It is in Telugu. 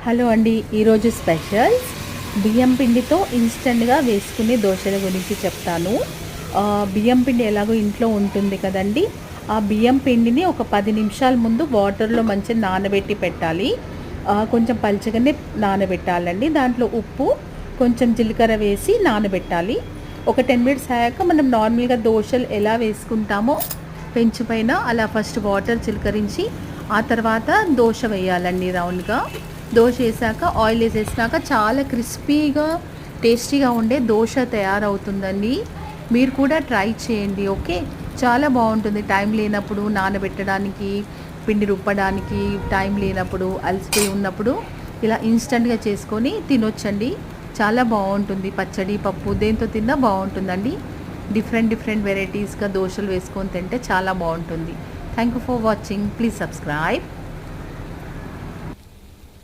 హలో అండి, ఈరోజు స్పెషల్స్ బియ్యం పిండితో ఇన్స్టెంట్గా వేసుకునే దోశల గురించి చెప్తాను. బియ్యం పిండి ఎలాగో ఇంట్లో ఉంటుంది కదండి. ఆ బియ్యం పిండిని ఒక 10 నిమిషాల ముందు వాటర్లో మంచిగా నానబెట్టి పెట్టాలి. కొంచెం పలుచగానే నానబెట్టాలండి. దాంట్లో ఉప్పు, కొంచెం జీలకర్ర వేసి నానబెట్టాలి. ఒక 10 మినిట్స్ అయ్యాక మనం నార్మల్గా దోశలు ఎలా వేసుకుంటామో పెంచు పైన అలా ఫస్ట్ వాటర్ చిలకరించి ఆ తర్వాత దోశ వేయాలండి రౌండ్గా. దోశ వేసాక ఆయిల్ వేసేసినాక చాలా క్రిస్పీగా టేస్టీగా ఉండే దోశ తయారవుతుందండి. మీరు కూడా ట్రై చేయండి. ఓకే, చాలా బాగుంటుంది. టైం లేనప్పుడు నానబెట్టడానికి, పిండి రుబ్బడానికి టైం లేనప్పుడు, అలసిపోయి ఉన్నప్పుడు ఇలా ఇన్స్టెంట్గా చేసుకొని తినొచ్చండి. చాలా బాగుంటుంది. పచ్చడి, పప్పు దేంతో తిన్నా బాగుంటుందండి. డిఫరెంట్ వెరైటీస్గా దోశలు వేసుకొని తింటే చాలా బాగుంటుంది. Thank you for watching. Please subscribe.